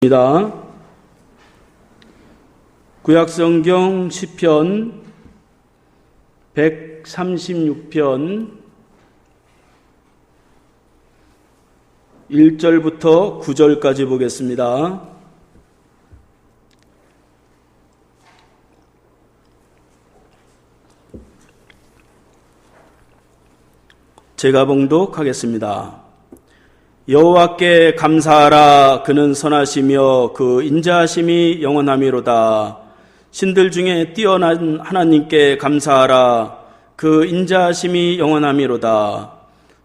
입니다. 구약성경 시편 136편 1절부터 9절까지 보겠습니다. 제가 봉독하겠습니다. 여호와께 감사하라. 그는 선하시며 그 인자하심이 영원하미로다. 신들 중에 뛰어난 하나님께 감사하라. 그 인자하심이 영원하미로다.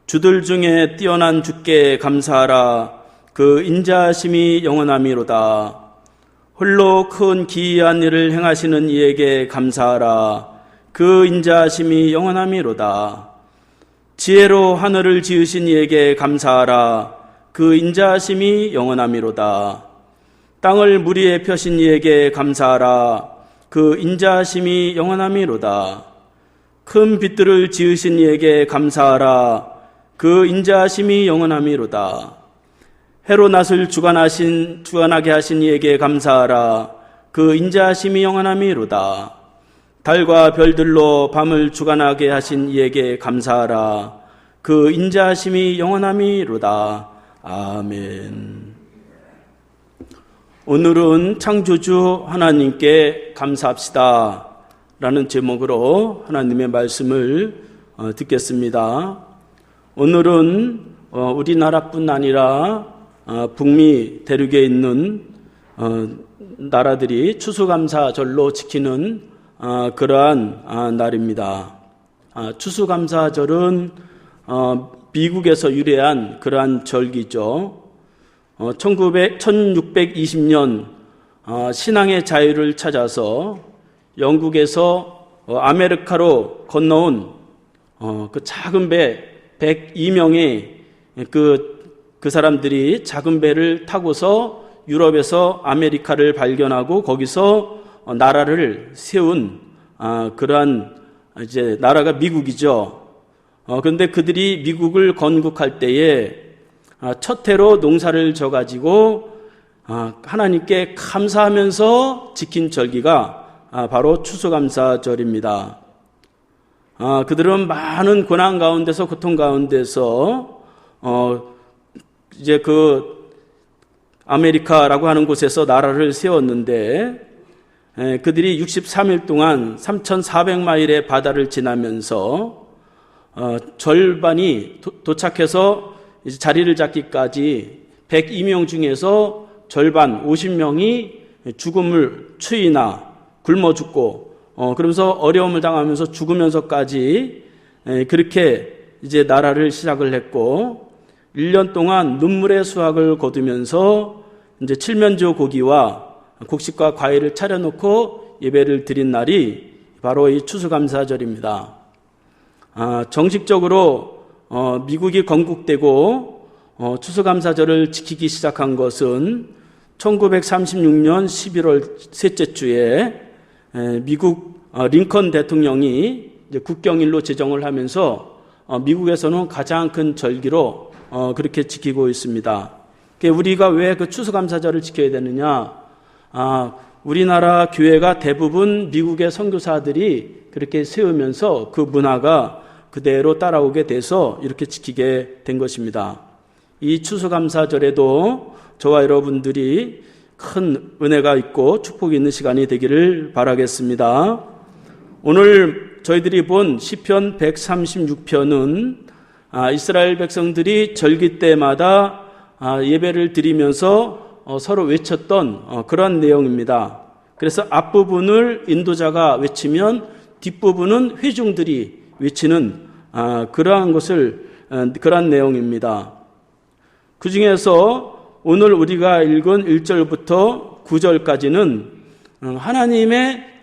주들 중에 뛰어난 주께 감사하라. 그 인자하심이 영원하미로다. 홀로 큰 기이한 일을 행하시는 이에게 감사하라. 그 인자하심이 영원하미로다. 지혜로 하늘을 지으신 이에게 감사하라. 그 인자하심이 영원하미로다. 땅을 물 위에 펴신 이에게 감사하라. 그 인자하심이 영원하미로다. 큰 빛들을 지으신 이에게 감사하라. 그 인자하심이 영원하미로다. 해로 낮을 주관하게 하신 이에게 감사하라. 그 인자하심이 영원하미로다. 달과 별들로 밤을 주관하게 하신 이에게 감사하라. 그 인자하심이 영원하미로다. 아멘. 오늘은 창조주 하나님께 감사합시다 라는 제목으로 하나님의 말씀을 듣겠습니다. 오늘은 우리나라뿐 아니라 북미 대륙에 있는 나라들이 추수감사절로 지키는 그러한 날입니다. 추수감사절은 미국에서 유래한 그러한 절기죠. 1620년 신앙의 자유를 찾아서 영국에서 아메리카로 건너온 그 작은 배 102명의 그 사람들이 작은 배를 타고서 유럽에서 아메리카를 발견하고 거기서 나라를 세운 그러한 이제 나라가 미국이죠. 그런데 그들이 미국을 건국할 때에 첫 해로 농사를 져가지고 하나님께 감사하면서 지킨 절기가 바로 추수감사절입니다. 그들은 많은 고난 가운데서 고통 가운데서 이제 그 아메리카라고 하는 곳에서 나라를 세웠는데 그들이 63일 동안 3,400마일의 바다를 지나면서 절반이 도착해서 이제 자리를 잡기까지 102명 중에서 절반 50명이 죽음을 추이나 굶어 죽고 그러면서 어려움을 당하면서 죽으면서까지 그렇게 이제 나라를 시작을 했고 1년 동안 눈물의 수확을 거두면서 이제 칠면조 고기와 곡식과 과일을 차려놓고 예배를 드린 날이 바로 이 추수감사절입니다. 정식적으로 미국이 건국되고 추수감사절을 지키기 시작한 것은 1936년 11월 셋째 주에 미국 링컨 대통령이 이제 국경일로 제정을 하면서 미국에서는 가장 큰 절기로 그렇게 지키고 있습니다. 우리가 왜 그 추수감사절을 지켜야 되느냐? 우리나라 교회가 대부분 미국의 선교사들이 그렇게 세우면서 그 문화가 그대로 따라오게 돼서 이렇게 지키게 된 것입니다. 이 추수감사절에도 저와 여러분들이 큰 은혜가 있고 축복이 있는 시간이 되기를 바라겠습니다. 오늘 저희들이 본 시편 136편은 이스라엘 백성들이 절기 때마다 예배를 드리면서 서로 외쳤던 그런 내용입니다. 그래서 앞부분을 인도자가 외치면 뒷부분은 회중들이 외치는 그러한 그러한 내용입니다. 그 중에서 오늘 우리가 읽은 1절부터 9절까지는 하나님의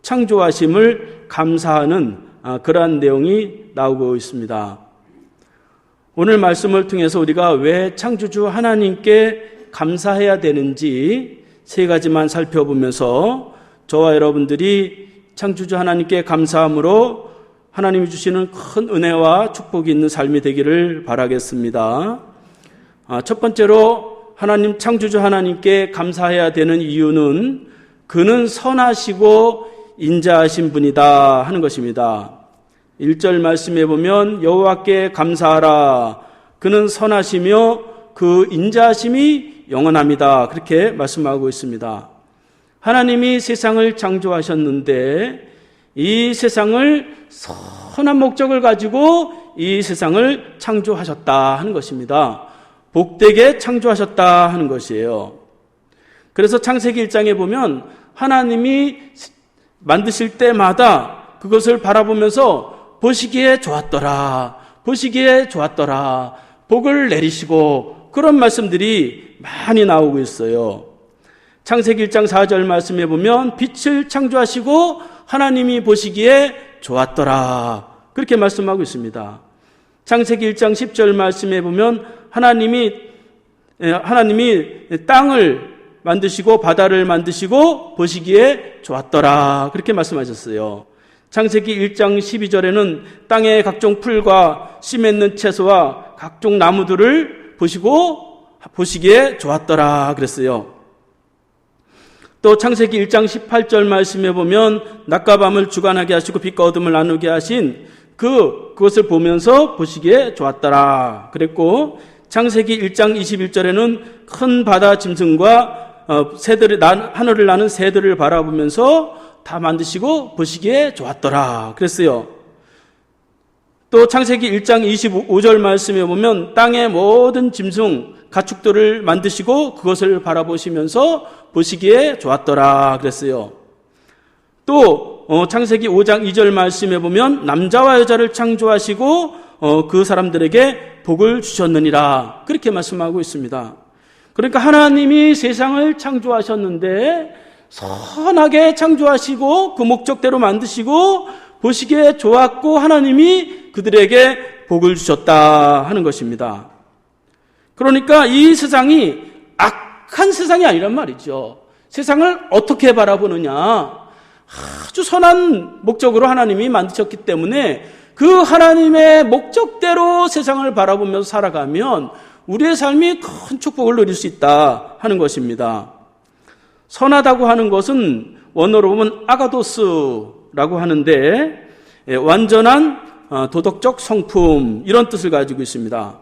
창조하심을 감사하는 그러한 내용이 나오고 있습니다. 오늘 말씀을 통해서 우리가 왜 창조주 하나님께 감사해야 되는지 세 가지만 살펴보면서 저와 여러분들이 창조주 하나님께 감사함으로 하나님이 주시는 큰 은혜와 축복이 있는 삶이 되기를 바라겠습니다. 첫 번째로 하나님 창조주 하나님께 감사해야 되는 이유는 그는 선하시고 인자하신 분이다 하는 것입니다. 1절 말씀에 보면 여호와께 감사하라. 그는 선하시며 그 인자하심이 영원합니다. 그렇게 말씀하고 있습니다. 하나님이 세상을 창조하셨는데 이 세상을 선한 목적을 가지고 이 세상을 창조하셨다 하는 것입니다. 복되게 창조하셨다 하는 것이에요. 그래서 창세기 1장에 보면 하나님이 만드실 때마다 그것을 바라보면서 보시기에 좋았더라, 보시기에 좋았더라, 복을 내리시고 그런 말씀들이 많이 나오고 있어요. 창세기 1장 4절 말씀에 보면 빛을 창조하시고 하나님이 보시기에 좋았더라 그렇게 말씀하고 있습니다. 창세기 1장 10절 말씀에 보면 하나님이 땅을 만드시고 바다를 만드시고 보시기에 좋았더라 그렇게 말씀하셨어요. 창세기 1장 12절에는 땅의 각종 풀과 씨 맺는 채소와 각종 나무들을 보시기에 좋았더라 그랬어요. 또 창세기 1장 18절 말씀에 보면 낮과 밤을 주관하게 하시고 빛과 어둠을 나누게 하신 그것을 보면서 보시기에 좋았더라 그랬고, 창세기 1장 21절에는 큰 바다 짐승과 하늘을 나는 새들을 바라보면서 다 만드시고 보시기에 좋았더라 그랬어요. 또 창세기 1장 25절 말씀에 보면 땅의 모든 짐승 가축들을 만드시고 그것을 바라보시면서 보시기에 좋았더라 그랬어요. 또 창세기 5장 2절 말씀에 보면 남자와 여자를 창조하시고 그 사람들에게 복을 주셨느니라 그렇게 말씀하고 있습니다. 그러니까 하나님이 세상을 창조하셨는데 선하게 창조하시고 그 목적대로 만드시고 보시기에 좋았고 하나님이 그들에게 복을 주셨다 하는 것입니다. 그러니까 이 세상이 악한 세상이 아니란 말이죠. 세상을 어떻게 바라보느냐, 아주 선한 목적으로 하나님이 만드셨기 때문에 그 하나님의 목적대로 세상을 바라보면서 살아가면 우리의 삶이 큰 축복을 누릴 수 있다 하는 것입니다. 선하다고 하는 것은 원어로 보면 아가도스라고 하는데 완전한 도덕적 성품 이런 뜻을 가지고 있습니다.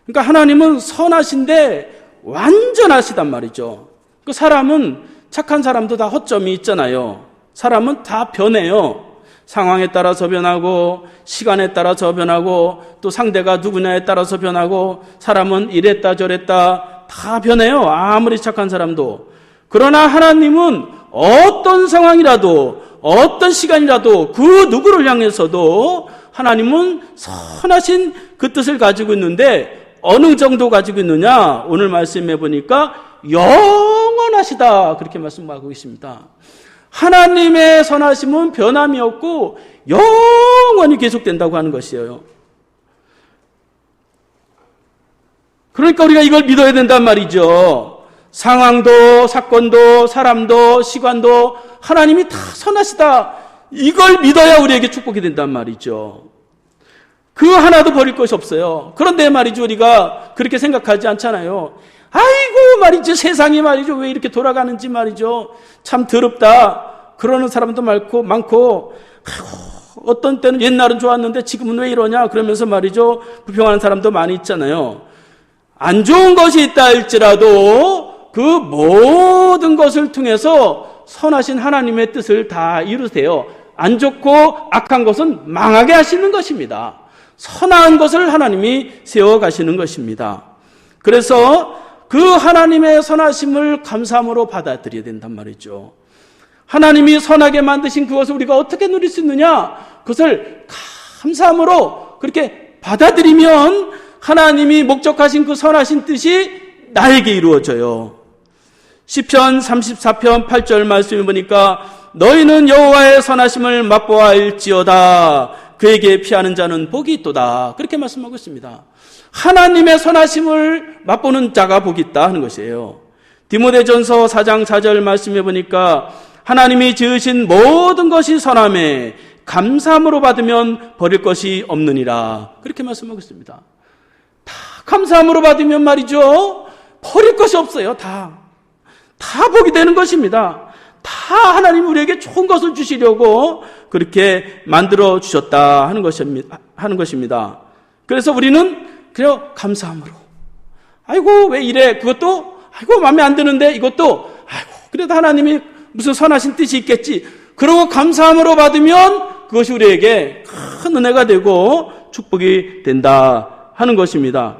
그러니까 하나님은 선하신데 완전하시단 말이죠. 그 사람은, 착한 사람도 다 허점이 있잖아요. 사람은 다 변해요. 상황에 따라서 변하고 시간에 따라서 변하고 또 상대가 누구냐에 따라서 변하고 사람은 이랬다 저랬다 다 변해요. 아무리 착한 사람도. 그러나 하나님은 어떤 상황이라도 어떤 시간이라도 그 누구를 향해서도 하나님은 선하신 그 뜻을 가지고 있는데 어느 정도 가지고 있느냐, 오늘 말씀해 보니까 영원하시다 그렇게 말씀하고 있습니다. 하나님의 선하심은 변함이 없고 영원히 계속된다고 하는 것이에요. 그러니까 우리가 이걸 믿어야 된단 말이죠. 상황도 사건도 사람도 시간도 하나님이 다 선하시다, 이걸 믿어야 우리에게 축복이 된단 말이죠. 그 하나도 버릴 것이 없어요. 그런데 말이죠, 우리가 그렇게 생각하지 않잖아요. 아이고 말이죠, 세상이 말이죠 왜 이렇게 돌아가는지 말이죠 참 더럽다 그러는 사람도 많고 아이고, 어떤 때는 옛날은 좋았는데 지금은 왜 이러냐 그러면서 말이죠 불평하는 사람도 많이 있잖아요. 안 좋은 것이 있다 할지라도 그 모든 것을 통해서 선하신 하나님의 뜻을 다 이루세요. 안 좋고 악한 것은 망하게 하시는 것입니다. 선한 것을 하나님이 세워가시는 것입니다. 그래서 그 하나님의 선하심을 감사함으로 받아들여야 된단 말이죠. 하나님이 선하게 만드신 그것을 우리가 어떻게 누릴 수 있느냐, 그것을 감사함으로 그렇게 받아들이면 하나님이 목적하신 그 선하신 뜻이 나에게 이루어져요. 시편 34편 8절 말씀을 보니까 너희는 여호와의 선하심을 맛보아 알지어다 그에게 피하는 자는 복이 있도다 그렇게 말씀하고 있습니다. 하나님의 선하심을 맛보는 자가 복이 있다 하는 것이에요. 디모데전서 4장 4절 말씀해 보니까 하나님이 지으신 모든 것이 선함에 감사함으로 받으면 버릴 것이 없느니라 그렇게 말씀하고 있습니다. 다 감사함으로 받으면 말이죠 버릴 것이 없어요. 다 복이 되는 것입니다. 다 하나님 우리에게 좋은 것을 주시려고 그렇게 만들어 주셨다 하는 것입니다. 그래서 우리는 그냥 감사함으로, 아이고 왜 이래, 그것도 아이고 마음에 안 드는데, 이것도 아이고 그래도 하나님이 무슨 선하신 뜻이 있겠지, 그러고 감사함으로 받으면 그것이 우리에게 큰 은혜가 되고 축복이 된다 하는 것입니다.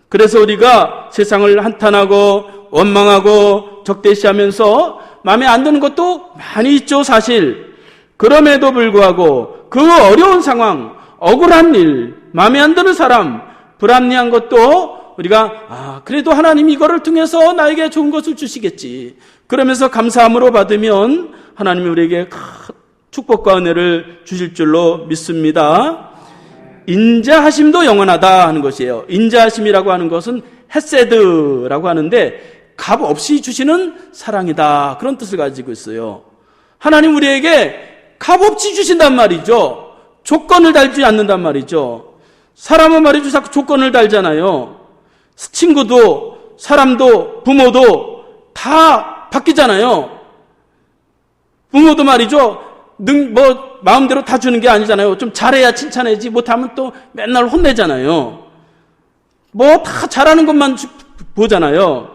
그래서 우리가 세상을 한탄하고 원망하고 적대시하면서 마음에 안 드는 것도 많이 있죠, 사실. 그럼에도 불구하고 그 어려운 상황, 억울한 일, 마음에 안 드는 사람, 불합리한 것도 우리가 그래도 하나님이 이거를 통해서 나에게 좋은 것을 주시겠지, 그러면서 감사함으로 받으면 하나님이 우리에게 큰 축복과 은혜를 주실 줄로 믿습니다. 인자하심도 영원하다 하는 것이에요. 인자하심이라고 하는 것은 헤세드라고 하는데 값 없이 주시는 사랑이다, 그런 뜻을 가지고 있어요. 하나님 우리에게 값 없이 주신단 말이죠. 조건을 달지 않는단 말이죠. 사람은 말이죠, 자꾸 조건을 달잖아요. 친구도 사람도 부모도 다 바뀌잖아요. 부모도 말이죠, 마음대로 다 주는 게 아니잖아요. 좀 잘해야 칭찬해지, 못하면 또 맨날 혼내잖아요. 다 잘하는 것만 보잖아요.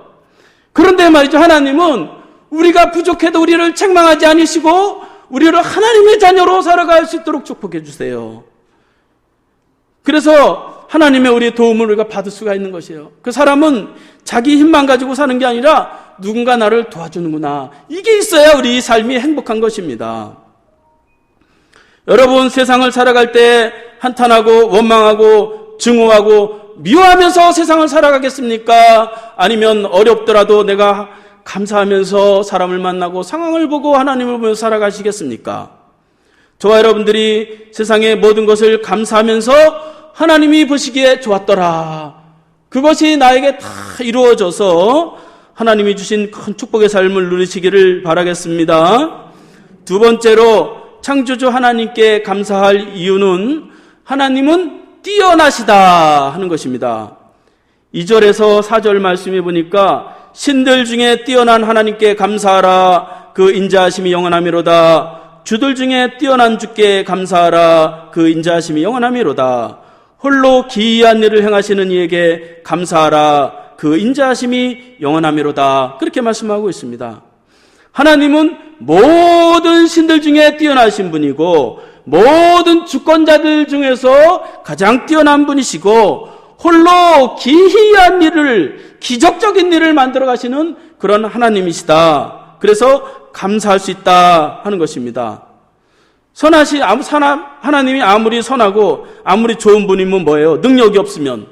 그런데 말이죠, 하나님은 우리가 부족해도 우리를 책망하지 않으시고 우리를 하나님의 자녀로 살아갈 수 있도록 축복해 주세요. 그래서 하나님의 우리의 도움을 우리가 받을 수가 있는 것이에요. 그 사람은 자기 힘만 가지고 사는 게 아니라 누군가 나를 도와주는구나, 이게 있어야 우리 삶이 행복한 것입니다. 여러분, 세상을 살아갈 때 한탄하고 원망하고 증오하고 미워하면서 세상을 살아가겠습니까? 아니면 어렵더라도 내가 감사하면서 사람을 만나고 상황을 보고 하나님을 보며 살아가시겠습니까? 저와 여러분들이 세상의 모든 것을 감사하면서 하나님이 보시기에 좋았더라, 그것이 나에게 다 이루어져서 하나님이 주신 큰 축복의 삶을 누리시기를 바라겠습니다. 두 번째로 창조주 하나님께 감사할 이유는 하나님은 뛰어나시다 하는 것입니다. 2절에서 4절 말씀해 보니까 신들 중에 뛰어난 하나님께 감사하라, 그 인자하심이 영원하미로다. 주들 중에 뛰어난 주께 감사하라, 그 인자하심이 영원하미로다. 홀로 기이한 일을 행하시는 이에게 감사하라, 그 인자하심이 영원하미로다. 그렇게 말씀하고 있습니다. 하나님은 모든 신들 중에 뛰어나신 분이고 모든 주권자들 중에서 가장 뛰어난 분이시고 홀로 기이한 일을, 기적적인 일을 만들어 가시는 그런 하나님이시다. 그래서 감사할 수 있다 하는 것입니다. 하나님이 아무리 선하고 아무리 좋은 분이면 뭐예요? 능력이 없으면.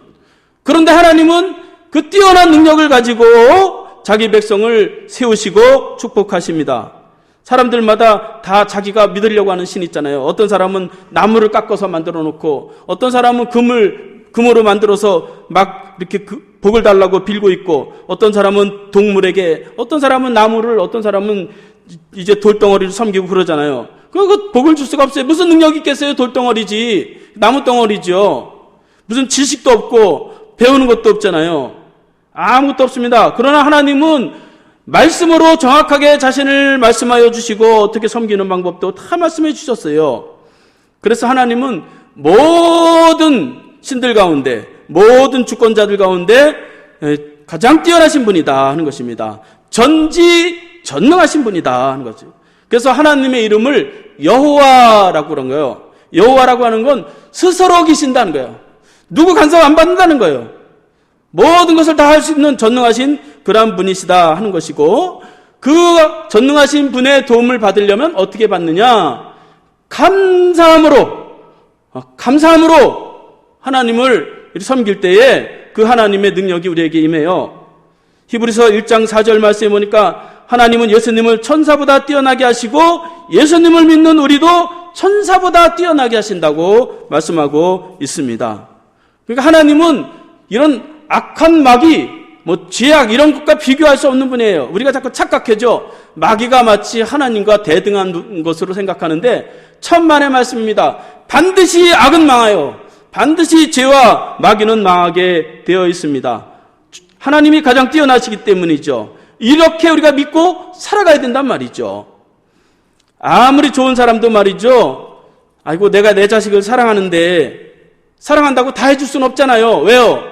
그런데 하나님은 그 뛰어난 능력을 가지고 자기 백성을 세우시고 축복하십니다. 사람들마다 다 자기가 믿으려고 하는 신 있잖아요. 어떤 사람은 나무를 깎아서 만들어 놓고, 어떤 사람은 금으로 만들어서 막 이렇게 복을 달라고 빌고 있고, 어떤 사람은 동물에게, 어떤 사람은 나무를, 어떤 사람은 이제 돌덩어리를 섬기고 그러잖아요. 그 복을 줄 수가 없어요. 무슨 능력이 있겠어요? 돌덩어리지, 나무덩어리죠. 무슨 지식도 없고 배우는 것도 없잖아요. 아무것도 없습니다. 그러나 하나님은 말씀으로 정확하게 자신을 말씀하여 주시고 어떻게 섬기는 방법도 다 말씀해 주셨어요. 그래서 하나님은 모든 신들 가운데, 모든 주권자들 가운데 가장 뛰어나신 분이다 하는 것입니다. 전지전능하신 분이다 하는 거죠. 그래서 하나님의 이름을 여호와라고 그런 거예요. 여호와라고 하는 건 스스로 계신다는 거예요. 누구 간섭 안 받는다는 거예요. 모든 것을 다 할 수 있는 전능하신 그러한 분이시다 하는 것이고, 그 전능하신 분의 도움을 받으려면 어떻게 받느냐? 감사함으로 하나님을 섬길 때에 그 하나님의 능력이 우리에게 임해요. 히브리서 1장 4절 말씀에 보니까 하나님은 예수님을 천사보다 뛰어나게 하시고 예수님을 믿는 우리도 천사보다 뛰어나게 하신다고 말씀하고 있습니다. 그러니까 하나님은 이런 악한 마귀, 죄악 이런 것과 비교할 수 없는 분이에요. 우리가 자꾸 착각해죠. 마귀가 마치 하나님과 대등한 것으로 생각하는데 천만의 말씀입니다. 반드시 악은 망하여 반드시 죄와 마귀는 망하게 되어 있습니다. 하나님이 가장 뛰어나시기 때문이죠. 이렇게 우리가 믿고 살아가야 된단 말이죠. 아무리 좋은 사람도 말이죠. 아이고, 내가 내 자식을 사랑하는데 사랑한다고 다 해줄 수는 없잖아요. 왜요?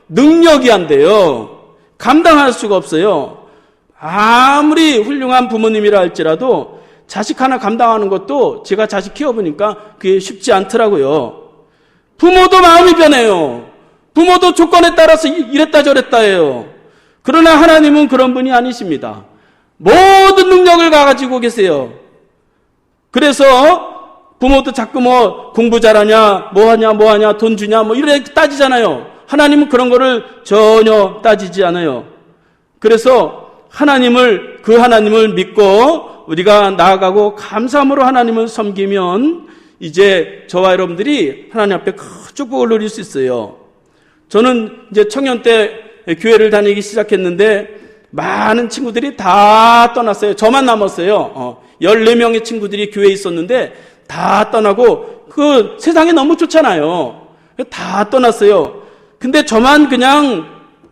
능력이 안 돼요. 감당할 수가 없어요. 아무리 훌륭한 부모님이라 할지라도 자식 하나 감당하는 것도 제가 자식 키워보니까 그게 쉽지 않더라고요. 부모도 마음이 변해요. 부모도 조건에 따라서 이랬다 저랬다 해요. 그러나 하나님은 그런 분이 아니십니다. 모든 능력을 가지고 계세요. 그래서 부모도 자꾸 뭐 공부 잘하냐, 뭐하냐, 돈 주냐, 뭐 이렇게 따지잖아요. 하나님은 그런 거를 전혀 따지지 않아요. 그래서 그 하나님을 믿고 우리가 나아가고 감사함으로 하나님을 섬기면 이제 저와 여러분들이 하나님 앞에 큰 축복을 누릴 수 있어요. 저는 이제 청년 때 교회를 다니기 시작했는데 많은 친구들이 다 떠났어요. 저만 남았어요. 14명의 친구들이 교회에 있었는데 다 떠나고 그 세상이 너무 좋잖아요. 다 떠났어요. 근데 저만 그냥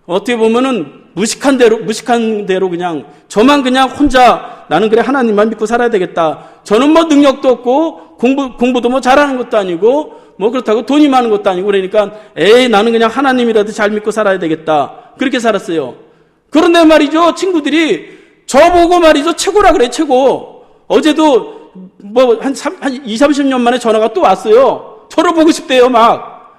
어떻게 보면은 무식한 대로 그냥 저만 그냥 혼자 나는 그래 하나님만 믿고 살아야 되겠다. 저는 뭐 능력도 없고 공부도 뭐 잘하는 것도 아니고 뭐 그렇다고 돈이 많은 것도 아니고 그러니까 나는 그냥 하나님이라도 잘 믿고 살아야 되겠다. 그렇게 살았어요. 그런데 말이죠. 친구들이 저보고 말이죠. 최고라 그래 최고. 어제도 뭐 한 20-30년 만에 전화가 또 왔어요. 저를 보고 싶대요 막.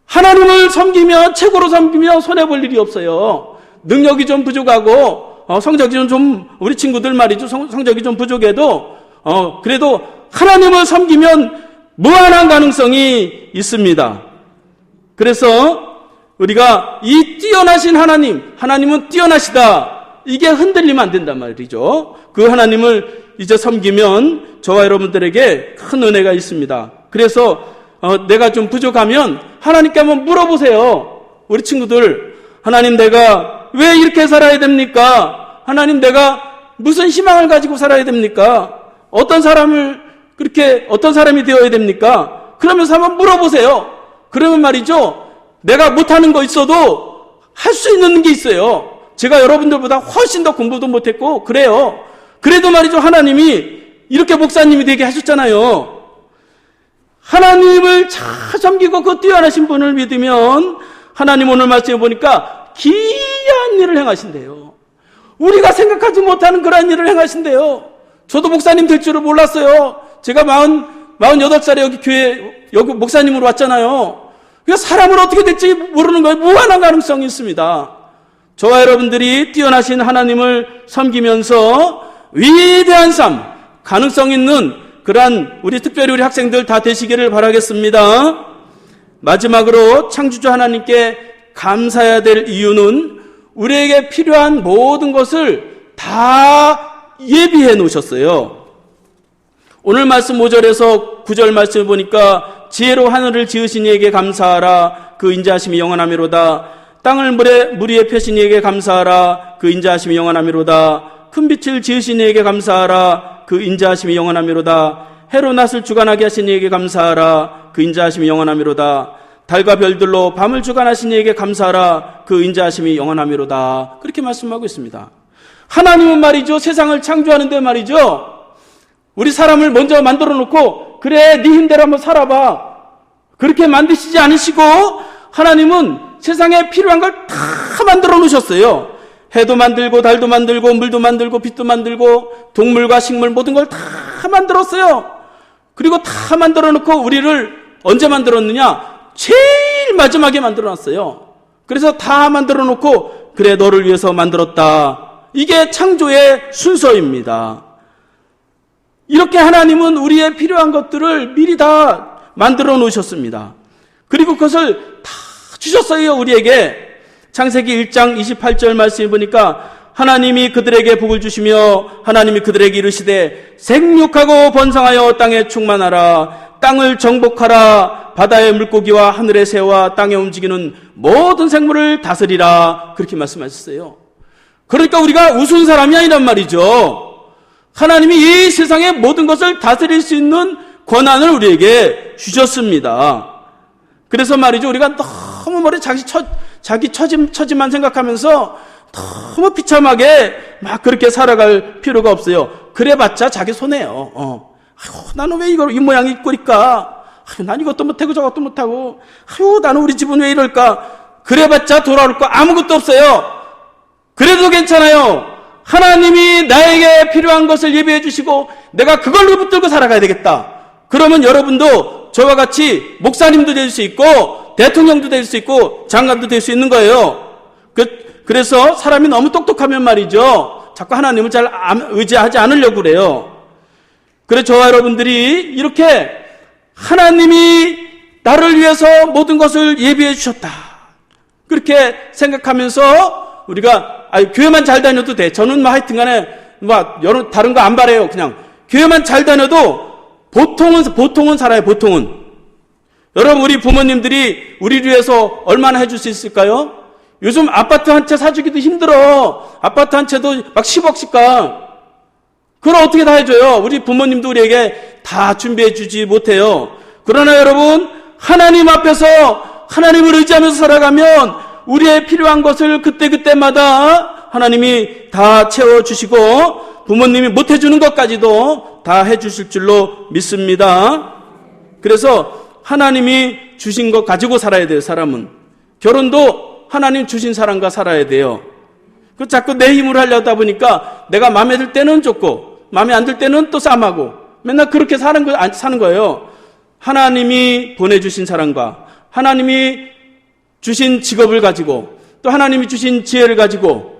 하나님을 섬기면 최고로 섬기면 손해볼 일이 없어요. 능력이 좀 부족하고 성적이 좀 우리 친구들 말이죠. 성적이 좀 부족해도 그래도 하나님을 섬기면 무한한 가능성이 있습니다. 그래서 우리가 이 뛰어나신 하나님은 뛰어나시다. 이게 흔들리면 안 된단 말이죠. 그 하나님을 이제 섬기면 저와 여러분들에게 큰 은혜가 있습니다. 그래서 내가 좀 부족하면 하나님께 한번 물어보세요. 우리 친구들, 하나님 내가 왜 이렇게 살아야 됩니까? 하나님 내가 무슨 희망을 가지고 살아야 됩니까? 어떤 사람이 되어야 됩니까? 그러면서 한번 물어보세요. 그러면 말이죠. 내가 못하는 거 있어도 할 수 있는 게 있어요. 제가 여러분들보다 훨씬 더 공부도 못했고 그래요. 그래도 말이죠. 하나님이 이렇게 목사님이 되게 하셨잖아요. 하나님을 잘 섬기고 그 뛰어나신 분을 믿으면 하나님 오늘 말씀해 보니까 기이한 일을 행하신대요. 우리가 생각하지 못하는 그런 일을 행하신대요. 저도 목사님 될 줄을 몰랐어요. 제가 48살에 여기 목사님으로 왔잖아요. 그러니까 사람을 어떻게 될지 모르는 거예요. 무한한 가능성이 있습니다. 저와 여러분들이 뛰어나신 하나님을 섬기면서 위대한 삶, 가능성 있는 그러한 특별히 우리 학생들 다 되시기를 바라겠습니다. 마지막으로 창조주 하나님께 감사해야 될 이유는 우리에게 필요한 모든 것을 다 예비해 놓으셨어요. 오늘 말씀 5절에서 9절 말씀을 보니까 지혜로 하늘을 지으신 이에게 감사하라. 그 인자하심이 영원하미로다. 땅을 물 위에 펴신 이에게 감사하라. 그 인자하심이 영원하미로다. 큰 빛을 지으신 이에게 감사하라. 그 인자하심이 영원하미로다. 해로 낫을 주관하게 하신 이에게 감사하라. 그 인자하심이 영원하미로다. 달과 별들로 밤을 주관하신 이에게 감사하라. 그 인자하심이 영원하미로다. 그렇게 말씀하고 있습니다. 하나님은 말이죠. 세상을 창조하는데 말이죠. 우리 사람을 먼저 만들어 놓고 그래 네 힘대로 한번 살아봐. 그렇게 만드시지 않으시고 하나님은 세상에 필요한 걸 다 만들어 놓으셨어요. 해도 만들고 달도 만들고 물도 만들고 빛도 만들고 동물과 식물 모든 걸 다 만들었어요. 그리고 다 만들어 놓고 우리를 언제 만들었느냐? 제일 마지막에 만들어 놨어요. 그래서 다 만들어 놓고 그래 너를 위해서 만들었다. 이게 창조의 순서입니다. 이렇게 하나님은 우리의 필요한 것들을 미리 다 만들어 놓으셨습니다. 그리고 그것을 다 주셨어요, 우리에게. 창세기 1장 28절 말씀을 보니까 하나님이 그들에게 복을 주시며 하나님이 그들에게 이르시되 생육하고 번성하여 땅에 충만하라. 땅을 정복하라. 바다의 물고기와 하늘의 새와 땅에 움직이는 모든 생물을 다스리라. 그렇게 말씀하셨어요. 그러니까 우리가 우스운 사람이 아니란 말이죠. 하나님이 이 세상의 모든 것을 다스릴 수 있는 권한을 우리에게 주셨습니다. 그래서 말이죠. 우리가 너무 머리 자기 처지만 생각하면서 너무 비참하게 막 그렇게 살아갈 필요가 없어요. 그래봤자 자기 손해요. 아유, 나는 왜 이 모양이 꼴일까? 아유, 난 이것도 못하고 저것도 못하고, 아유, 나는 우리 집은 왜 이럴까? 그래봤자 돌아올 거 아무것도 없어요. 그래도 괜찮아요. 하나님이 나에게 필요한 것을 예비해 주시고 내가 그걸로 붙들고 살아가야 되겠다. 그러면 여러분도 저와 같이 목사님도 될 수 있고 대통령도 될 수 있고 장관도 될 수 있는 거예요. 그래서 사람이 너무 똑똑하면 말이죠, 자꾸 하나님을 잘 의지하지 않으려고 그래요. 그래서 저와 여러분들이 이렇게 하나님이 나를 위해서 모든 것을 예비해 주셨다, 그렇게 생각하면서 우리가 교회만 잘 다녀도 돼. 저는 하여튼 간에 다른 거 안 바래요. 그냥 교회만 잘 다녀도 보통은 살아요. 보통은. 여러분, 우리 부모님들이 우리를 위해서 얼마나 해줄 수 있을까요? 요즘 아파트 한 채 사주기도 힘들어. 아파트 한 채도 막 10억씩 가. 그걸 어떻게 다 해줘요? 우리 부모님도 우리에게 다 준비해 주지 못해요. 그러나 여러분, 하나님 앞에서 하나님을 의지하면서 살아가면 우리의 필요한 것을 그때그때마다 하나님이 다 채워주시고 부모님이 못 해주는 것까지도 다 해주실 줄로 믿습니다. 그래서 하나님이 주신 것 가지고 살아야 돼요. 사람은. 결혼도 하나님 주신 사람과 살아야 돼요. 자꾸 내 힘으로 하려다 보니까 내가 마음에 들 때는 좋고 마음에 안 들 때는 또 쌈하고 맨날 그렇게 사는 거예요. 하나님이 보내주신 사람과 하나님이 주신 직업을 가지고 또 하나님이 주신 지혜를 가지고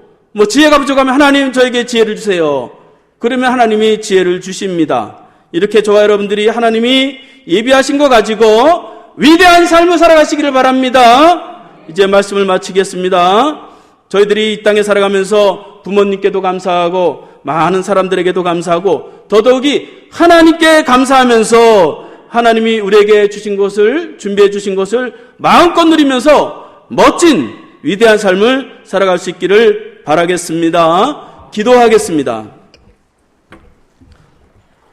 지혜가 부족하면 하나님 저에게 지혜를 주세요. 그러면 하나님이 지혜를 주십니다. 이렇게 저와 여러분들이 하나님이 예비하신 거 가지고 위대한 삶을 살아가시기를 바랍니다. 이제 말씀을 마치겠습니다. 저희들이 이 땅에 살아가면서 부모님께도 감사하고 많은 사람들에게도 감사하고 더더욱이 하나님께 감사하면서 하나님이 우리에게 주신 것을, 준비해 주신 것을 마음껏 누리면서 멋진 위대한 삶을 살아갈 수 있기를 바라겠습니다. 기도하겠습니다.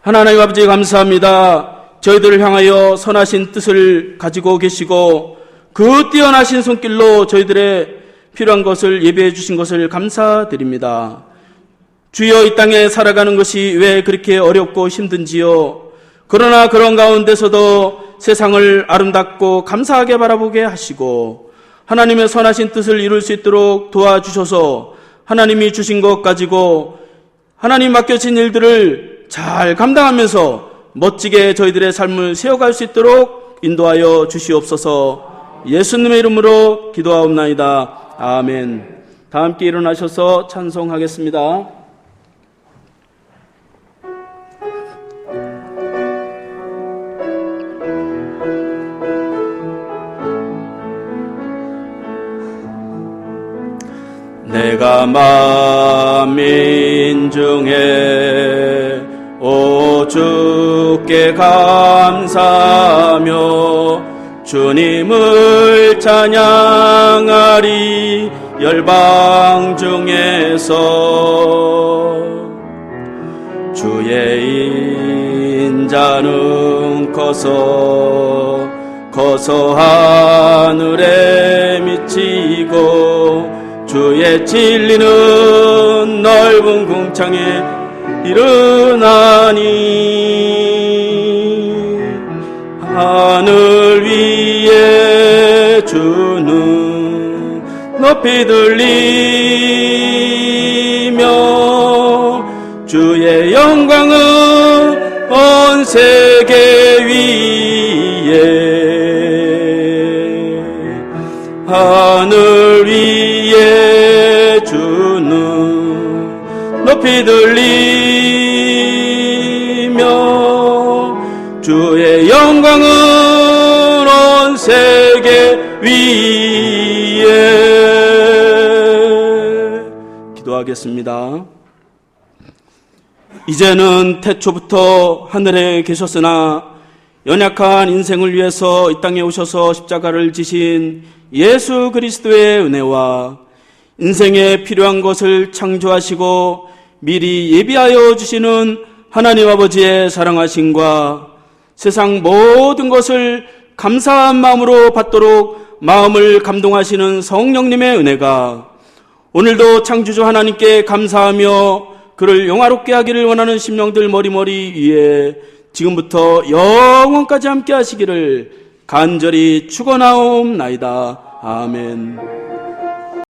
하나님 아버지, 감사합니다. 저희들을 향하여 선하신 뜻을 가지고 계시고 그 뛰어나신 손길로 저희들의 필요한 것을 예비해 주신 것을 감사드립니다. 주여, 이 땅에 살아가는 것이 왜 그렇게 어렵고 힘든지요. 그러나 그런 가운데서도 세상을 아름답고 감사하게 바라보게 하시고 하나님의 선하신 뜻을 이룰 수 있도록 도와주셔서 하나님이 주신 것 가지고 하나님 맡겨진 일들을 잘 감당하면서 멋지게 저희들의 삶을 세워갈 수 있도록 인도하여 주시옵소서. 예수님의 이름으로 기도하옵나이다. 아멘. 다 함께 일어나셔서 찬송하겠습니다. 내가 만민 중에 오 주께 감사하며 주님을 찬양하리. 열방 중에서 주의 인자는 커서 하늘에 미치고 주의 진리는 넓은 궁창에 이르나니 하늘 위에 주는 높이 들리며 주의 영광은 온 세계 위에 하늘 위에 주는 높이 들리며 주의 영광은 온 세계 위에. 기도하겠습니다. 이제는 태초부터 하늘에 계셨으나 연약한 인생을 위해서 이 땅에 오셔서 십자가를 지신 예수 그리스도의 은혜와 인생에 필요한 것을 창조하시고 미리 예비하여 주시는 하나님 아버지의 사랑하심과 세상 모든 것을 감사한 마음으로 받도록 마음을 감동하시는 성령님의 은혜가 오늘도 창조주 하나님께 감사하며 그를 영화롭게 하기를 원하는 심령들 머리머리 위에 지금부터 영원까지 함께 하시기를 간절히 축원하옵나이다. 아멘.